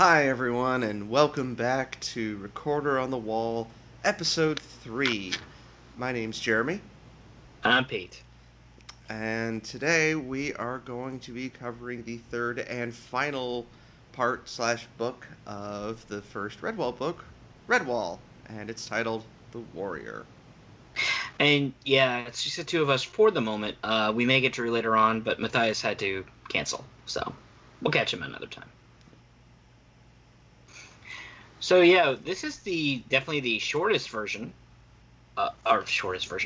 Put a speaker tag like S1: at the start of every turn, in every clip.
S1: Hi, everyone, and welcome back to Recorder on the Wall, Episode 3. My name's Jeremy,
S2: I'm Pete.
S1: and today we are going to be covering the third and final part slash book of the first Redwall book, Redwall, and it's titled The Warrior.
S2: And yeah, it's just the two of us for the moment. We may get to read later on, but Matthias had to cancel, so we'll catch him another time. So yeah, this is definitely the shortest version,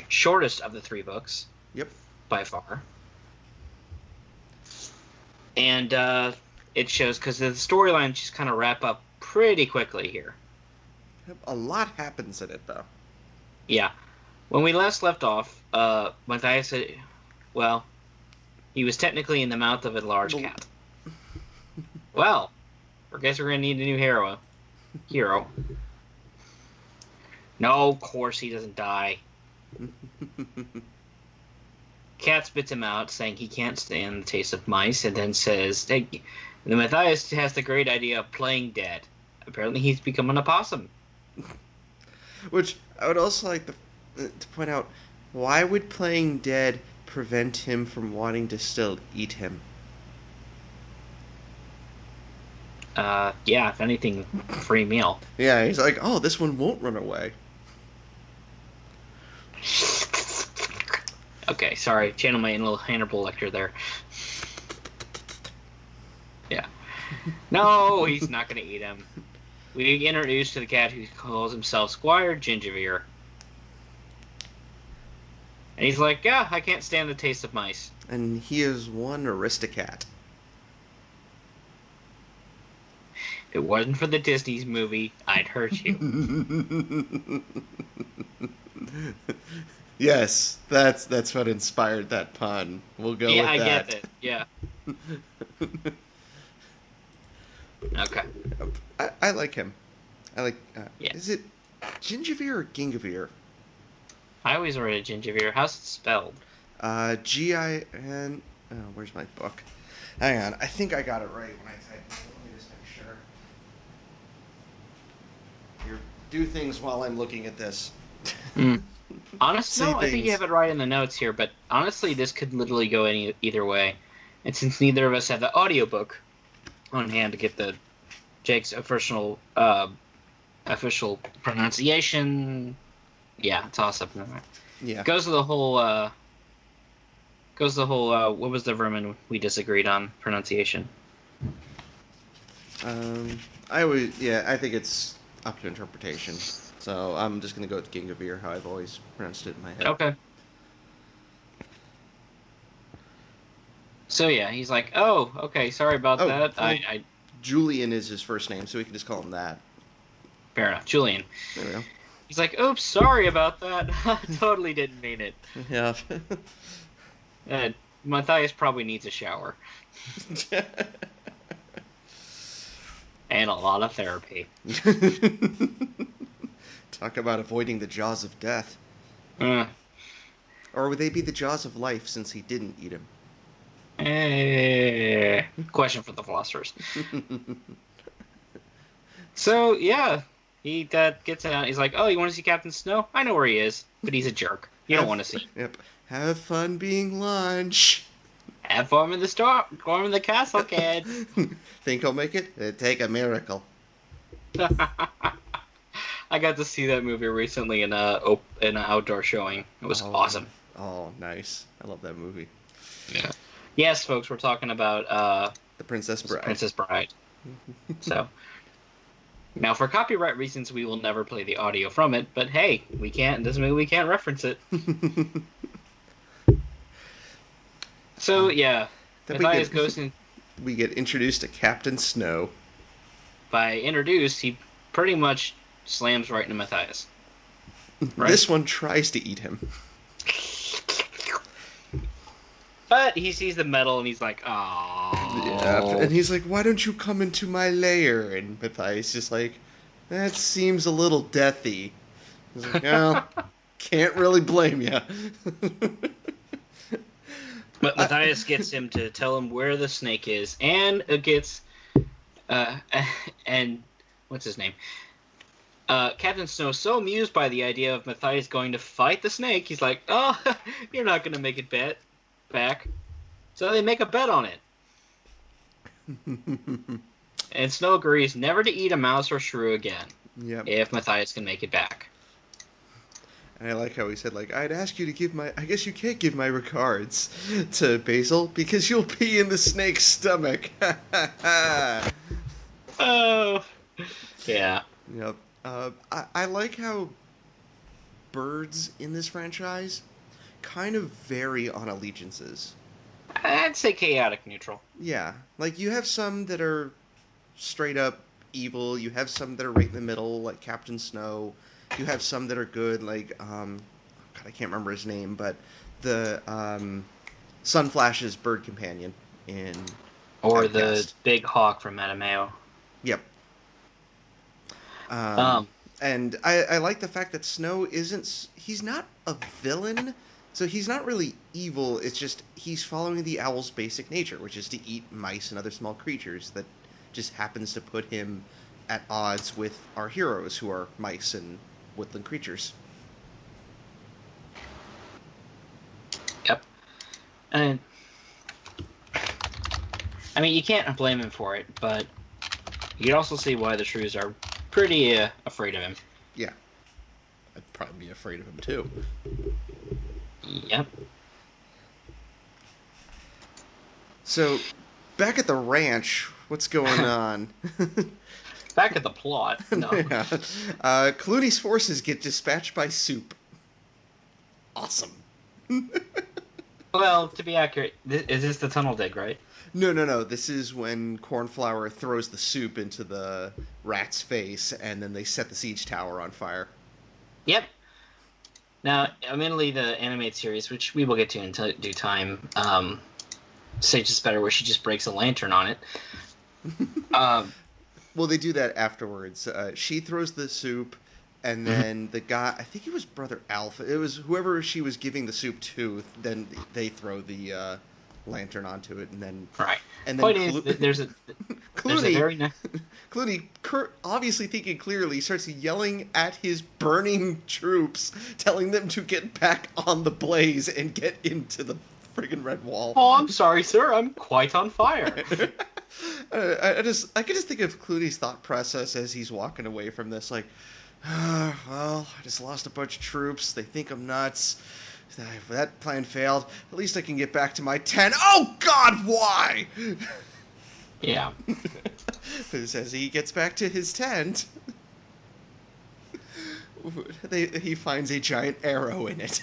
S2: shortest of the three books
S1: Yep.
S2: by far. And it shows because the storyline just kind of wrap up pretty quickly here.
S1: A lot happens in it, though.
S2: Yeah, when we last left off, Matthias said, well, he was technically in the mouth of a large
S1: Well,
S2: cat. Well, I guess we're gonna need a new hero. Hero. No, of course he doesn't die. Cat spits him out, saying he can't stand the taste of mice, and then says, hey, the Matthias has the great idea of playing dead. Apparently he's become an opossum.
S1: Which I would also like to point out, why would playing dead prevent him from wanting to still eat him?
S2: Yeah, if anything, free meal.
S1: Yeah, he's like, oh, this one won't run away.
S2: Okay, sorry, channel my little Hannibal lecture there. Yeah. No, he's not gonna eat him. We get introduced to the cat who calls himself Squire Gingivier. And he's like, yeah, I can't stand the taste of mice.
S1: And he is one Aristocat.
S2: If it wasn't for the Disney's movie, I'd hurt you.
S1: Yes, that's what inspired that pun. We'll go
S2: Yeah,
S1: with
S2: I get
S1: that.
S2: it. Yeah. Okay.
S1: I like him. I like.
S2: Yeah.
S1: Is it Gingivier or Gingivere?
S2: I always read Gingivier. How's it spelled?
S1: Gin. Oh, where's my book? Hang on. I think I got it right when I typed it. Let me just make sure. Here, do things while I'm looking at this.
S2: Mm. Honest,
S1: Say
S2: no, I think you
S1: things.
S2: have it right in the notes here, but honestly, this could literally go either way. And since neither of us have the audiobook on hand to get the Jake's official pronunciation, yeah, toss up.
S1: Yeah.
S2: Goes the whole what was the vermin we disagreed on pronunciation?
S1: Um, I would. Yeah, I think it's up to interpretation. So I'm just gonna go with Gingavere, how I've always pronounced it in my head.
S2: Okay. So yeah, he's like, "Oh, okay, sorry about
S1: Oh,
S2: that. I,
S1: well,
S2: I
S1: Julian is his first name, so we can just call him that.
S2: fair enough, Julian."
S1: There we go.
S2: He's like, "Oops, sorry about that. I totally didn't mean it."
S1: Yeah.
S2: Uh, Matthias probably needs a shower and a lot of therapy.
S1: Talk about avoiding the jaws of death.
S2: Uh,
S1: Or would they be the jaws of life since he didn't eat him?
S2: question for the philosophers. So yeah, he gets out. He's like, "Oh, you want to see Captain Snow? I know where he is, but he's a jerk. You don't
S1: Have
S2: want to see.
S1: yep. Have fun being lunch.
S2: Have fun in the storm in the castle, kids."
S1: Think I'll make it? It'd take a miracle.
S2: I got to see that movie recently in an outdoor showing. It was
S1: Oh,
S2: awesome.
S1: oh, nice. I love that movie.
S2: Yeah. Yes, folks, we're talking about
S1: The Princess Bride.
S2: Princess Bride. So now, for copyright reasons, we will never play the audio from it. But hey, we can't. Doesn't mean we can't reference it. So yeah,
S1: Then we get
S2: Matthias goes in.
S1: we get introduced to Captain Snow.
S2: By introduced, he pretty much slams right into Matthias. Right?
S1: This one tries to eat him.
S2: But he sees the metal and he's like,
S1: Yeah, and
S2: "Oh."
S1: he's like, "Why don't you come into my lair?" And Matthias just like, "That seems a little deathy." He's like, "Well, can't really blame you."
S2: But
S1: I,
S2: Matthias gets him to tell him where the snake is, and it gets uh, And what's his name? Captain Snow's so amused by the idea of Matthias going to fight the snake, he's like, "Oh, you're not going to make it back." So they make a bet on it. And Snow agrees never to eat a mouse or shrew again
S1: Yep.
S2: if Matthias can make it back.
S1: And I like how he said, like, I'd ask you to give my. I guess you can't give my regards to Basil because you'll be in the snake's stomach.
S2: Oh, yeah.
S1: Yep. I like how birds in this franchise kind of vary on allegiances.
S2: I'd say chaotic neutral.
S1: Yeah. Like, you have some that are straight up evil, you have some that are right in the middle, like Captain Snow. You have some that are good, like, God, I can't remember his name, but the, Sunflash's bird companion in
S2: Or the
S1: Outcast.
S2: big hawk from Matameo.
S1: Yep. Um,
S2: Um,
S1: and I like the fact that Snow isn't. He's not a villain, so he's not really evil. It's just he's following the owl's basic nature, which is to eat mice and other small creatures. That just happens to put him at odds with our heroes, who are mice and woodland creatures.
S2: yep. And I mean, you can't blame him for it, but you can also see why the shrews are pretty afraid of him.
S1: Yeah, I'd probably be afraid of him too.
S2: Yep.
S1: So, back at the ranch, what's going on?
S2: Back at the plot. No.
S1: Yeah. Clooney's forces get dispatched by Soup. Awesome.
S2: Well, to be accurate, is this the tunnel dig, right?
S1: No, no, no. This is when Cornflower throws the soup into the rat's face, and then they set the siege tower on fire.
S2: Yep. Now, admittedly, the animated series, which we will get to in due time, stages better where she just breaks a lantern on it. Um,
S1: Well, they do that afterwards. She throws the soup, and
S2: mhm.
S1: then the guy, I think it was Brother Alpha, it was whoever she was giving the soup to, then they throw the lantern onto it,
S2: Right.
S1: and then
S2: Point is that there's a
S1: Clooney,
S2: very nice.
S1: Clooney, obviously thinking clearly, starts yelling at his burning troops, telling them to get back on the blaze and get into the friggin' red wall.
S2: Oh, I'm sorry, sir. I'm quite on fire.
S1: I can just think of Clooney's thought process as he's walking away from this, like, well, I just lost a bunch of troops. They think I'm nuts. If that plan failed, at least I can get back to my tent. Oh God, why?
S2: Yeah.
S1: But as he gets back to his tent, he finds a giant arrow in it.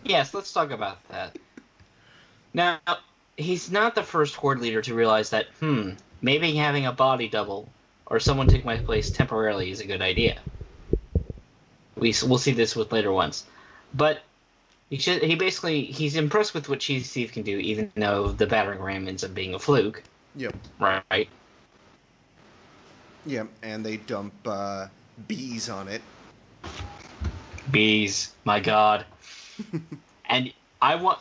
S2: Yes, let's talk about that. Now, he's not the first horde leader to realize that, maybe having a body double or someone take my place temporarily is a good idea. We'll see this with later ones. But he's impressed with what Cheesy Steve can do, even though the battering ram ends up being a fluke.
S1: Yep.
S2: Right?
S1: Yep. And they dump bees on it.
S2: Bees, my god. And I want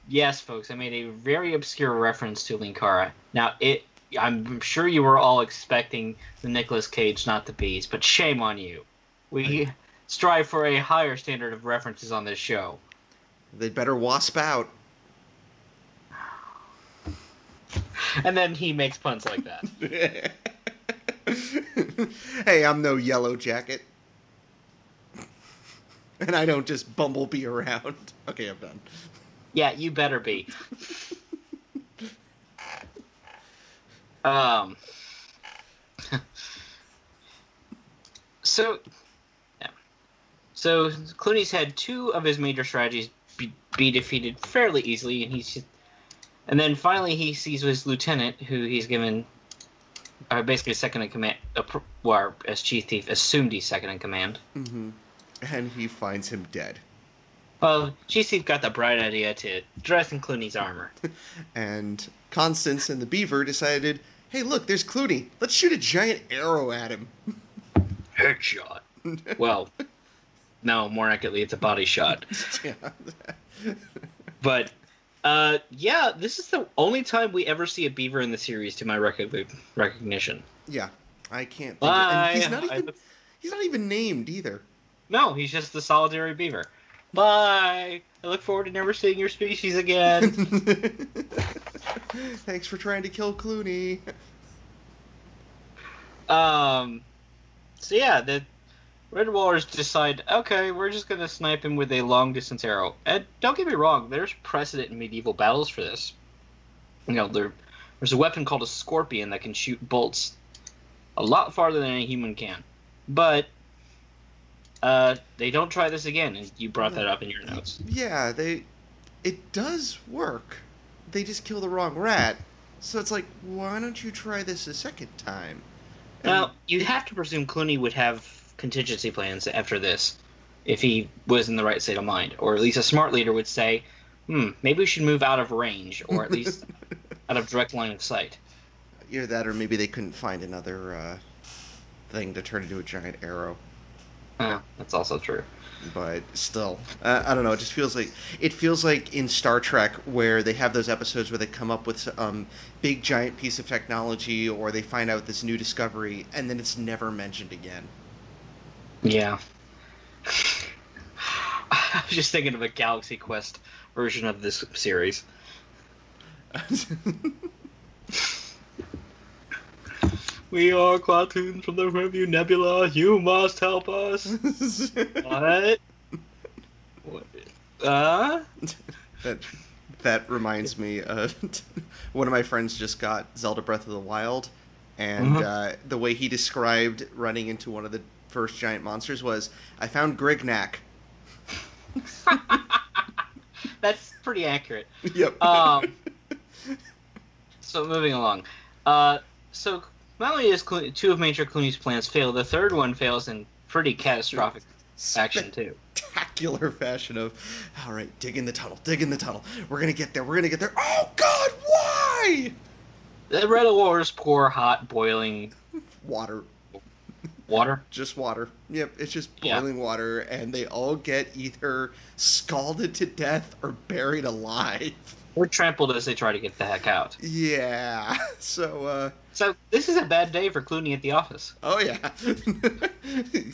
S2: yes, folks, I made a very obscure reference to Linkara. Now, I'm sure you were all expecting the Nicolas Cage, not the bees, but shame on you.
S1: I,
S2: We strive for a higher standard of references on this show.
S1: they'd better wasp out.
S2: And then he makes puns like that.
S1: Hey, I'm no yellow jacket. And I don't just bumblebee around. Okay, I'm done.
S2: Yeah, you better be. Um. So, yeah. So Clooney's had two of his major strategies be defeated fairly easily, and then finally he sees his lieutenant, who he's given basically second in command, well, as chief thief, assumed he's second in command.
S1: Mm-hmm. And he finds him dead.
S2: Well, chief thief got the bright idea to dress in Clooney's armor.
S1: And Constance and the beaver decided, hey, look, there's Clooney. Let's shoot a giant arrow at him.
S2: Headshot. Well, no, more accurately, it's a body shot.
S1: Yeah.
S2: But, yeah, this is the only time we ever see a beaver in the series, to my recognition.
S1: Yeah. I can't think of, and
S2: Bye.
S1: he's not even named either.
S2: No, he's just the solitary beaver. Bye. I look forward to never seeing your species again.
S1: Thanks for trying to kill Clooney.
S2: Um. So yeah, the Redwallers decide, okay, we're just gonna snipe him with a long distance arrow. And don't get me wrong, there's precedent in medieval battles for this. There's a weapon called a scorpion that can shoot bolts a lot farther than a human can. But they don't try this again, and you brought
S1: No.
S2: that up in your notes.
S1: Yeah, it does work. They just kill the wrong rat. So it's like, why don't you try this a second time? And
S2: Now, you
S1: it
S2: have to presume Clooney would have contingency plans after this, if he was in the right state of mind. Or at least a smart leader would say, maybe we should move out of range, or at least out of direct line of sight.
S1: either that or maybe they couldn't find another thing to turn into a giant arrow.
S2: That's also true.
S1: But still, I don't know. It feels like in Star Trek where they have those episodes where they come up with big giant piece of technology or they find out this new discovery and then it's never mentioned again.
S2: Yeah. I was just thinking of a Galaxy Quest version of this series. We are Clatoons from the Review Nebula. You must help us. What? What?
S1: that that reminds me of one of my friends just got Zelda Breath of the Wild, and
S2: Mhm.
S1: the way he described running into one of the first giant monsters was, "I found Grignak."
S2: That's pretty accurate.
S1: Yep.
S2: Um, so moving along. Uh, so not only does two of Major Clooney's plans fail, the third one fails in pretty catastrophic fashion too.
S1: Spectacular fashion of, all right, dig in the tunnel. We're gonna get there. We're gonna get there. Oh God, why?
S2: The Red Wars pour hot, boiling
S1: Water,
S2: water.
S1: just water. Yep, it's just
S2: Yeah,
S1: boiling water, and they all get either scalded to death or buried alive.
S2: or trampled as they try to get the heck out.
S1: Yeah. So,
S2: So this is a bad day for Clooney at the office.
S1: oh yeah.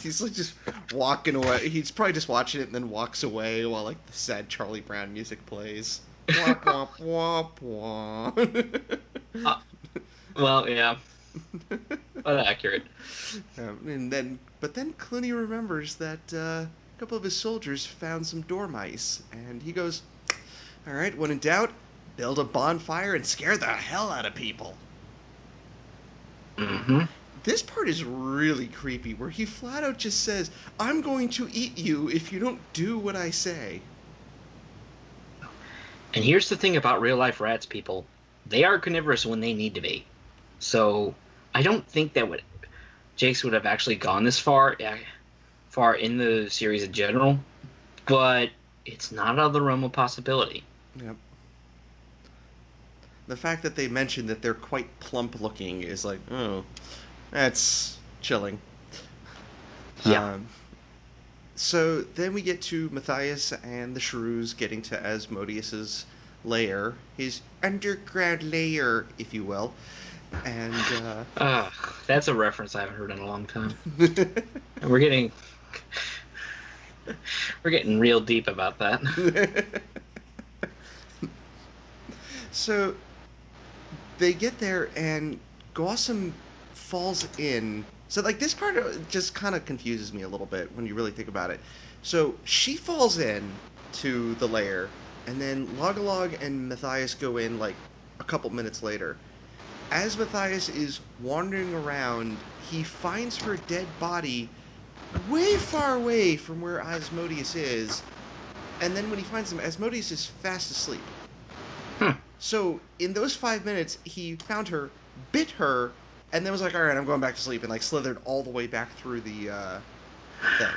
S1: He's like just walking away. He's probably just watching it and then walks away while like the sad Charlie Brown music plays. Womp womp womp womp.
S2: uh, well, yeah, but accurate.
S1: But then Clooney remembers that a couple of his soldiers found some dormice, and he goes, "All right, when in doubt, build a bonfire and scare the hell out of people."
S2: Hmm.
S1: This part is really creepy, where he flat out just says, "I'm going to eat you if you don't do what I say."
S2: And here's the thing about real life rats, people. They are carnivorous when they need to be. So I don't think that would Jake's would have actually gone this far in the series in general, but it's not out of the realm of possibility.
S1: Yep. The fact that they mention that they're quite plump looking is like, oh, that's chilling.
S2: Yeah.
S1: Um, So then we get to Matthias and the shrews getting to Asmodeus's lair, his underground lair, if you will. And
S2: That's a reference I haven't heard in a long time. And we're getting real deep about that.
S1: so they get there and Gossam falls in. So like this part just kind of confuses me a little bit when you really think about it. So she falls in to the lair, and then Logalog and Matthias go in like a couple minutes later. As Matthias is wandering around, he finds her dead body way far away from where Asmodeus is, and then when he finds him, Asmodeus is fast asleep.
S2: Hmm.
S1: So in those 5 minutes, he found her, bit her, and then was like, "All right, I'm going back to sleep," and like slithered all the way back through the thing.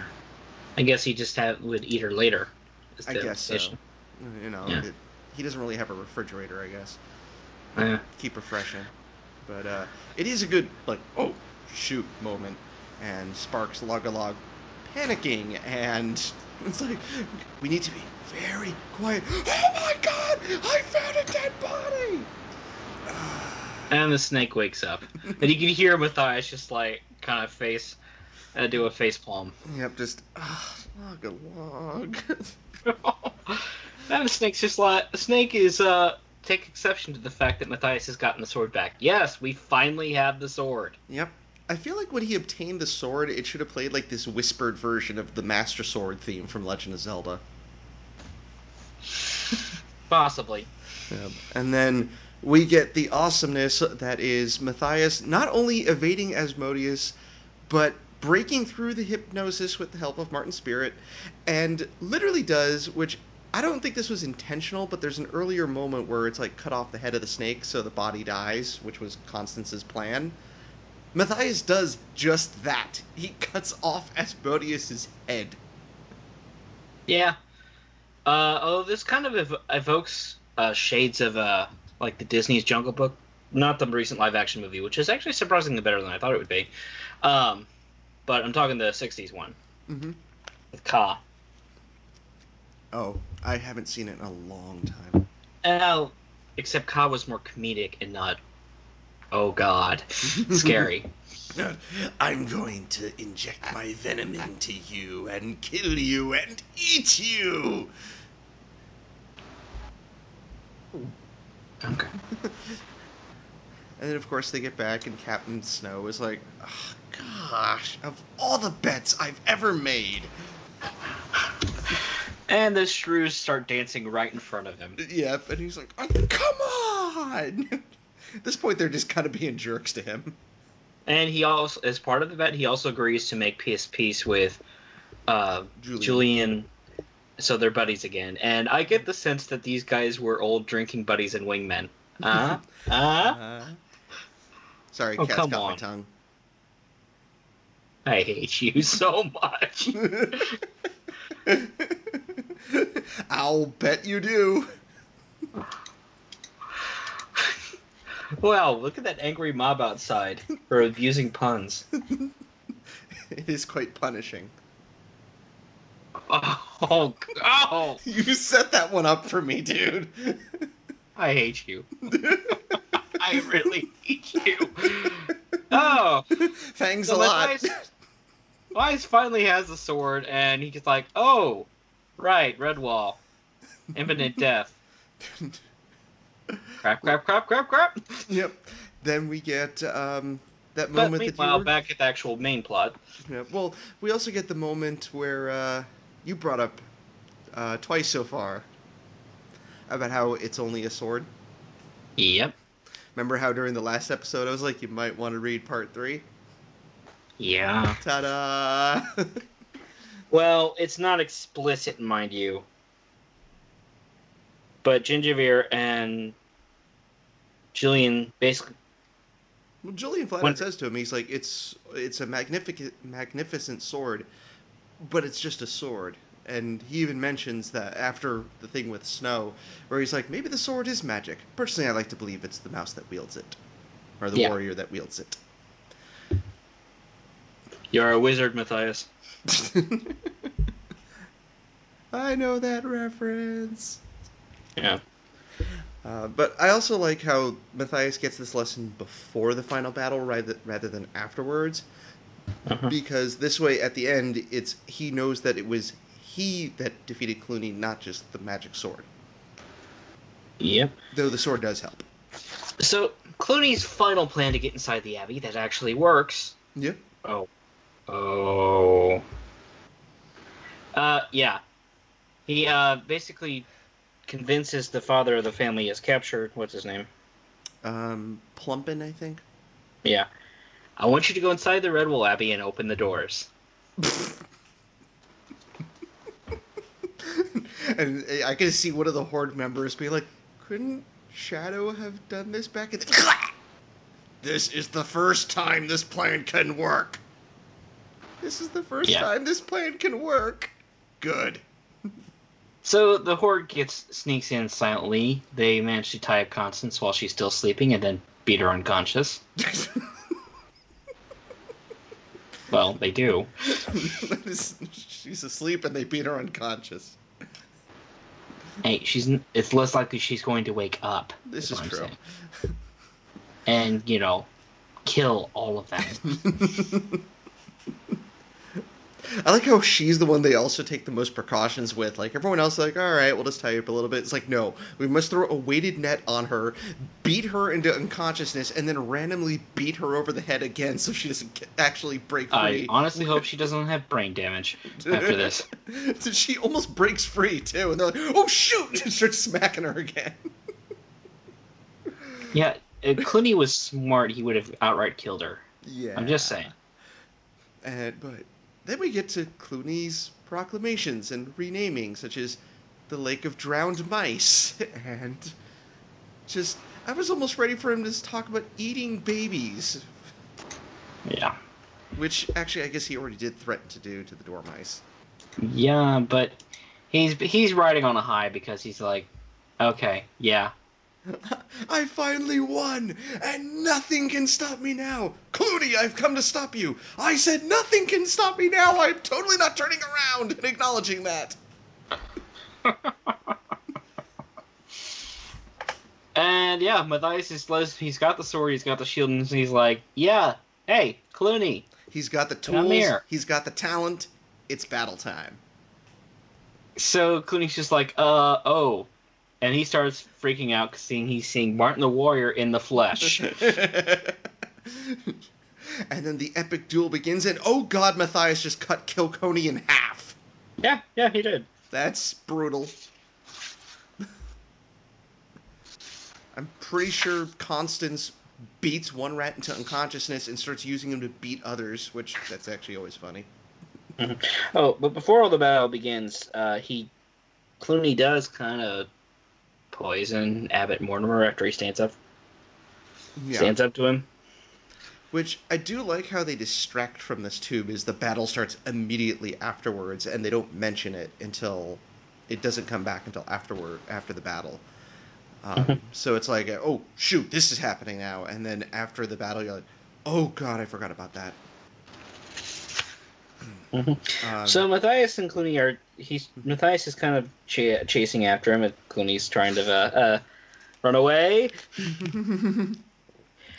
S2: I guess he just would eat her later. Is
S1: I
S2: the
S1: guess so.
S2: implication. Yeah.
S1: He doesn't really have a refrigerator, I guess, to
S2: Yeah.
S1: keep her fresh in. But it is a good like, oh shoot moment, and Sparks Log panicking, and it's like, we need to be very quiet. Oh my God! I found a dead body.
S2: And the snake wakes up. And you can hear Matthias just like kind of do a face palm.
S1: Yep, just log a log.
S2: And the snake's just like the snake is take exception to the fact that Matthias has gotten the sword back. Yes, we finally have the sword.
S1: Yep. I feel like when he obtained the sword, it should have played like this whispered version of the Master Sword theme from Legend of Zelda.
S2: Possibly.
S1: And then we get the awesomeness that is Matthias not only evading Asmodeus, but breaking through the hypnosis with the help of Martin's spirit, and literally does, which I don't think this was intentional, but there's an earlier moment where it's like cut off the head of the snake so the body dies, which was Constance's plan. Matthias does just that. He cuts off Asmodeus's head.
S2: Yeah. This kind of evokes shades of like the Disney's Jungle Book, not the recent live action movie, which is actually surprisingly better than I thought it would be. Um, but I'm talking the '60s one
S1: Mm-hmm.
S2: with Ka.
S1: Oh, I haven't seen it in a long time.
S2: Uh, Except Ka was more comedic and not, oh god, scary.
S1: I'm going to inject my venom into you and kill you and eat you.
S2: Okay.
S1: And then, of course, they get back, and Captain Snow is like, oh, gosh, of all the bets I've ever made.
S2: And the shrews start dancing right in front of him.
S1: Yep, and he's like, oh, come on! At this point, they're just kind of being jerks to him.
S2: And he also, as part of the bet, he also agrees to make peace with
S1: Julian.
S2: Julian, so they're buddies again. And I get the sense that these guys were old drinking buddies and wingmen. Uh? Uh?
S1: Uh, sorry,
S2: Oh,
S1: cat's
S2: come
S1: got my
S2: on.
S1: tongue.
S2: I hate you so much.
S1: I'll bet you do.
S2: Wow, look at that angry mob outside for abusing puns.
S1: It is quite punishing.
S2: Oh, oh,
S1: You set that one up for me, dude.
S2: I hate you. I really hate you. Oh,
S1: Thanks
S2: so
S1: a lot.
S2: Matthias finally has the sword, and he's like, oh, right, Redwall, infinite death. Crap,
S1: Well,
S2: crap, crap, crap, crap.
S1: yep. Then we get that
S2: But
S1: moment that you
S2: meanwhile,
S1: were.
S2: back at the actual main plot.
S1: Yeah, well, we also get the moment where you brought up twice so far about how it's only a sword.
S2: Yep.
S1: Remember how during the last episode I was like, you might want to read part 3?
S2: Yeah.
S1: Ta da!
S2: Well, it's not explicit, mind you, but Gingerbeer and Jillian basically
S1: Well, Julian flat out
S2: went.
S1: says to him, he's like, it's a magnificent sword, but it's just a sword. And he even mentions that after the thing with Snow, where he's like, maybe the sword is magic. Personally, I like to believe it's the mouse that wields it, or the
S2: Yeah,
S1: warrior that wields it.
S2: you're a wizard, Matthias.
S1: I know that reference.
S2: Yeah.
S1: But I also like how Matthias gets this lesson before the final battle rather than afterwards,
S2: Uh-huh.
S1: because this way at the end it's he knows that it was he that defeated Clooney, not just the magic sword.
S2: Yep.
S1: Though the sword does help.
S2: So Clooney's final plan to get inside the Abbey that actually works.
S1: Yeah.
S2: Oh. Oh. Yeah. He basically convinces the father of the family is captured. What's his name?
S1: Plumpin, I think.
S2: Yeah. I want you to go inside the Redwall Abbey and open the doors.
S1: And I can see one of the Horde members be like, couldn't Shadow have done this back in This is the first time this plan can work. This is the first
S2: Yeah.
S1: time this plan can work. Good.
S2: So the Horde sneaks in silently. They manage to tie up Constance while she's still sleeping and then beat her unconscious. Well, they do.
S1: She's asleep and they beat her unconscious.
S2: Hey, it's less likely she's going to wake up,
S1: This
S2: is
S1: is
S2: what I'm
S1: true.
S2: saying. and, kill all of them.
S1: I like how she's the one they also take the most precautions with. Like everyone else, like, all right, we'll just tie you up a little bit. It's like, no, we must throw a weighted net on her, beat her into unconsciousness, and then randomly beat her over the head again so she doesn't actually break
S2: I
S1: free.
S2: honestly hope she doesn't have brain damage after this.
S1: So she almost breaks free too, and they're like, "Oh shoot!" and start smacking her again.
S2: Yeah, if Clooney was smart, he would have outright killed her. I'm just
S1: Yeah,
S2: saying.
S1: but then we get to Clooney's proclamations and renaming, such as the Lake of Drowned Mice, and just I was almost ready for him to talk about eating babies,
S2: Yeah.
S1: which actually I guess he already did threaten to do to the dormice.
S2: Yeah, but he's riding on a high because he's like, okay, yeah.
S1: I finally won, and nothing can stop me now. Clooney, I've come to stop you. I said nothing can stop me now. I'm totally not turning around and acknowledging that.
S2: And yeah, Matthias he's got the sword, he's got the shield, and he's like, yeah, hey, Clooney,
S1: He's got the
S2: come
S1: tools,
S2: here.
S1: he's got the talent. It's battle time.
S2: So Clooney's just like, oh. And he starts freaking out because he's seeing Martin the Warrior in the flesh.
S1: And then the epic duel begins, and oh god, Matthias just cut Kilconey in half.
S2: Yeah, he did.
S1: That's brutal. I'm pretty sure Constance beats one rat into unconsciousness and starts using him to beat others, which that's actually always funny.
S2: Mhm. Oh, but before all the battle begins, Clooney does kind of poison Abbott Mortimer after he
S1: Yeah.
S2: stands up to him.
S1: Which I do like how they distract from this too, because the battle starts immediately afterwards, and they don't mention it until it doesn't come back until after the battle.
S2: Mhm.
S1: So it's like, oh shoot, this is happening now, and then after the battle, you're like, oh god, I forgot about that.
S2: Mhm.
S1: Um,
S2: So Matthias and Clooney Matthias is kind of chasing after him, and Clooney's trying to run away,
S1: and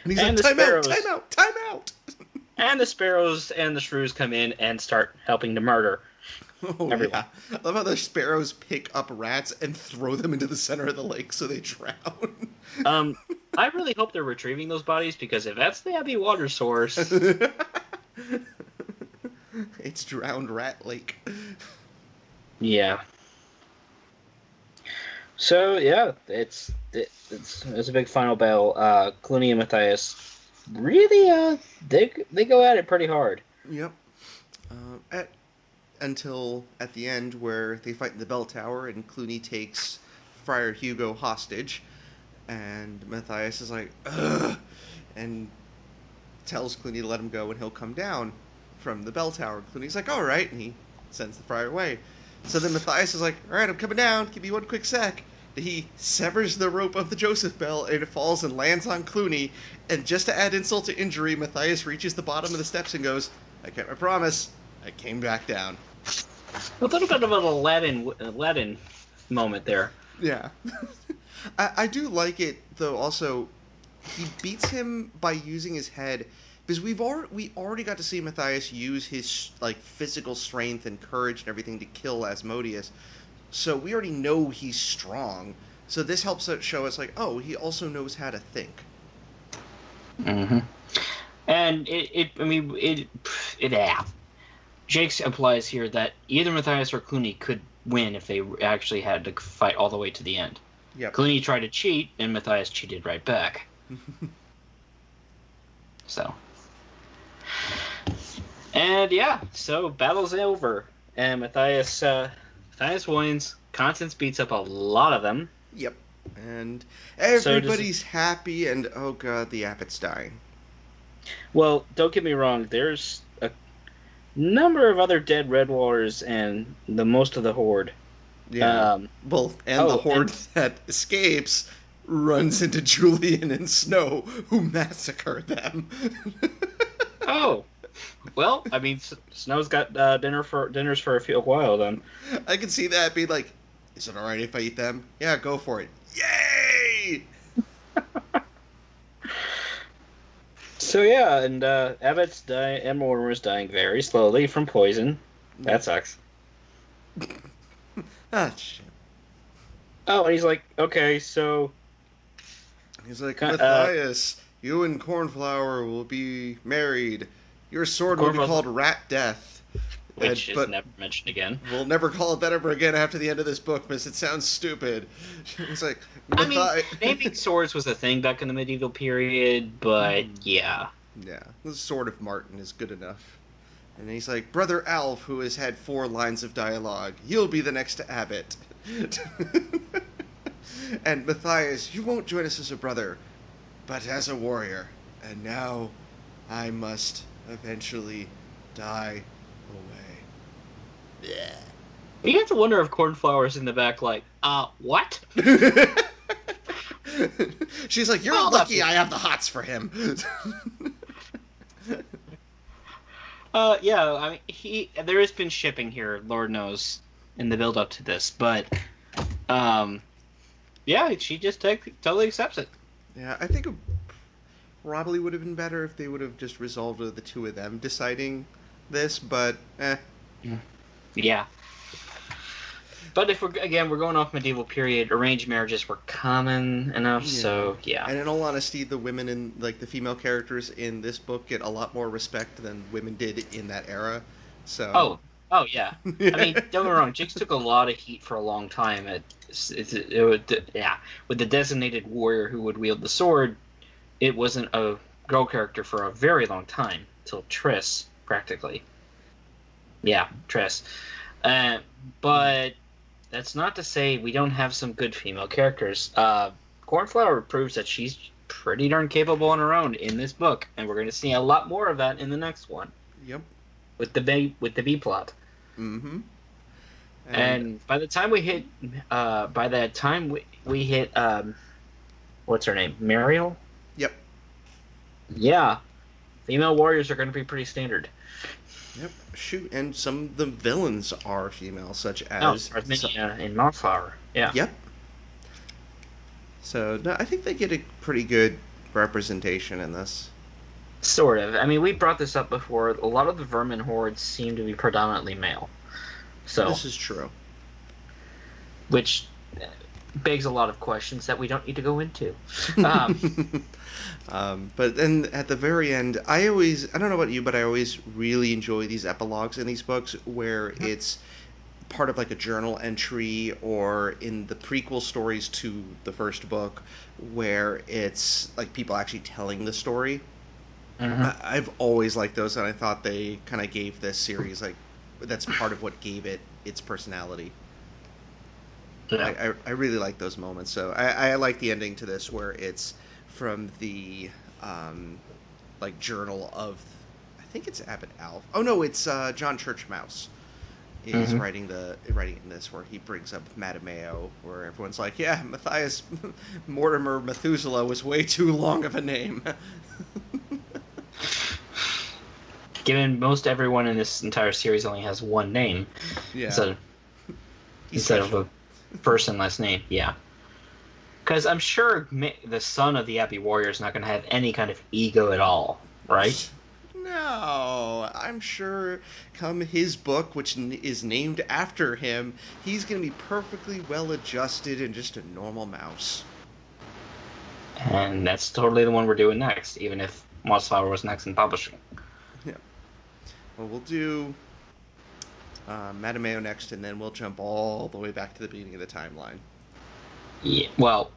S1: he's like,
S2: and the
S1: time out, time
S2: sparrows
S1: out, time out.
S2: and the sparrows and the shrews come in and start helping to murder
S1: Oh
S2: everyone.
S1: yeah, I love how the sparrows pick up rats and throw them into the center of the lake so they drown.
S2: Um, I really hope they're retrieving those bodies because if that's the heavy water source,
S1: It's drowned rat lake.
S2: yeah. So yeah, it's a big final battle. Clooney and Matthias really they go at it pretty hard.
S1: Yep. At until at the end where they fight in the bell tower and Clooney takes Friar Hugo hostage, and Matthias is like, ugh, and tells Clooney to let him go and he'll come down from the bell tower. And Clooney's like, all right, and he sends the friar away. So then Matthias is like, all right, I'm coming down. Give me one quick sec. He severs the rope of the Joseph bell and it falls and lands on Clooney. And just to add insult to injury, Matthias reaches the bottom of the steps and goes, I kept my promise. I came back down.
S2: A little bit of an Aladdin moment there.
S1: Yeah. I do like it, though, also, he beats him by using his head because we already got to see Matthias use his like physical strength and courage and everything to kill Asmodeus. So we already know he's strong. So this helps show us like, oh, he also knows how to think.
S2: Hmm. And I mean, yeah. Jakes implies here that either Matthias or Clooney could win if they actually had to fight all the way to the end.
S1: Yep.
S2: Clooney tried to cheat, and Matthias cheated right back. So, and yeah, so battle's over, and Matthias wins. Constance beats up a lot of them.
S1: Yep. And
S2: So does
S1: everybody's happy, and oh god, the Abbot's dying.
S2: well, don't get me wrong. There's a number of other dead Redwallers and the most of the Horde.
S1: Yeah.
S2: Um,
S1: Well, and the
S2: oh,
S1: horde
S2: and
S1: that escapes runs into Julian and Snow, who massacre them.
S2: oh, well, I mean, Snow's got dinners for a while then.
S1: I can see that being like, is it alright if I eat them? Yeah, go for it. Yay!
S2: So yeah, and Abbott's dying, and Mortimer's dying very slowly from poison.
S1: Yep.
S2: That sucks.
S1: Ah, shit.
S2: Oh, and he's like, okay, so
S1: He's like,
S2: uh,
S1: Matthias, you and Cornflower will be married. Your sword will be
S2: Cornflow's,
S1: called Rat Death.
S2: which is
S1: But
S2: never mentioned again.
S1: we'll never call it that ever again after the end of this book because it sounds stupid. He's like,
S2: I mean,
S1: Matthias.
S2: naming swords was a thing back in the medieval period, but yeah.
S1: Yeah, the sword of Martin is good enough. And he's like, Brother Alf, who has had 4 lines of dialogue, you'll be the next Abbot. And Matthias, you won't join us as a brother, but as a warrior. And now I must eventually die away.
S2: You have to wonder if Cornflower's in the back, like, what?
S1: She's like, you're
S2: Well, that's
S1: lucky I have the hots for him.
S2: yeah. I mean, there has been shipping here, Lord knows, in the build up to this, but um, yeah, she just totally accepts it.
S1: Yeah, I think it probably would have been better if they would have just resolved the two of them deciding this, but
S2: Yeah. But if we're going off medieval period, arranged marriages were common enough,
S1: yeah.
S2: so yeah.
S1: And in all honesty, the women in like the female characters in this book get a lot more respect than women did in that era. So
S2: Oh, oh yeah. I mean, don't get me wrong. Jinx took a lot of heat for a long time. Yeah, with the designated warrior who would wield the sword, it wasn't a girl character for a very long time till Triss, practically. Yeah, Triss. Uh, but that's not to say we don't have some good female characters. Cornflower proves that she's pretty darn capable on her own in this book, and we're going to see a lot more of that in the next one
S1: yep.
S2: with the B plot.
S1: Mm-hmm. And
S2: And by that time we hit, what's her name, Mariel?
S1: yep.
S2: Yeah, female warriors are going to be pretty standard.
S1: Yep. Shoot, and some of the villains are female, such
S2: No,
S1: as
S2: Arthminia in Mothflower. Yeah.
S1: yep. So no, I think they get a pretty good representation in this.
S2: Sort of. I mean, we brought this up before. A lot of the vermin hordes seem to be predominantly male. So,
S1: This is true.
S2: which begs a lot of questions that we don't need to go into. Um,
S1: But then at the very end, I don't know about you, but I always really enjoy these epilogues in these books where it's part of like a journal entry or in the prequel stories to the first book where it's like people actually telling the story.
S2: mhm.
S1: I've always liked those, and I thought they kind of gave this series like that's part of what gave it its personality.
S2: Yeah.
S1: I really like those moments. So I like the ending to this where it's from the um, like journal of I think it's Abbot Alf. Oh no, it's John Churchmouse is
S2: Hmm.
S1: writing in this where he brings up Matameo, where everyone's like, yeah, Matthias Mortimer Methuselah was way too long of a name.
S2: Given most everyone in this entire series only has one name
S1: Yeah,
S2: instead of,
S1: he's special.
S2: a first and last name. Yeah. Because I'm sure the son of the Abbey Warrior is not going to have any kind of ego at all, right?
S1: No, I'm sure come his book, which is named after him, he's going to be perfectly well adjusted and just a normal mouse.
S2: And that's totally the one we're doing next, even if Mossflower was next in publishing.
S1: Yeah. Well, we'll do Matameo next, and then we'll jump all the way back to the beginning of the timeline.
S2: Yeah. Well,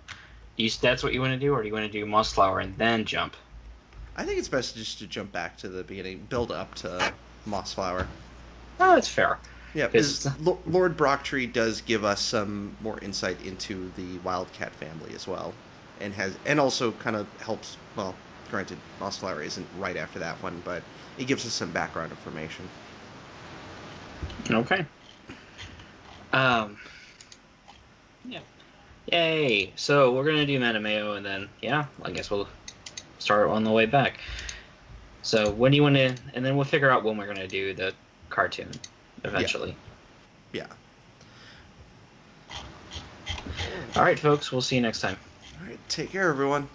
S2: that's what you want to do, or do you want to do Mossflower and then jump?
S1: I think it's best just to jump back to the beginning, build up to Mossflower.
S2: Oh, that's fair.
S1: Yeah, because
S2: Because
S1: Lord Brocktree does give us some more insight into the Wildcat family as well, and also kind of helps. Well, granted, Mossflower isn't right after that one, but it gives us some background information.
S2: okay. Um. Yeah. Yay. So we're gonna do Matameo, and then yeah, I guess we'll start on the way back. So when do you want to? And then we'll figure out when we're gonna do the cartoon
S1: Yeah,
S2: eventually.
S1: yeah.
S2: All right, folks. We'll see you next time.
S1: All right, take care, everyone.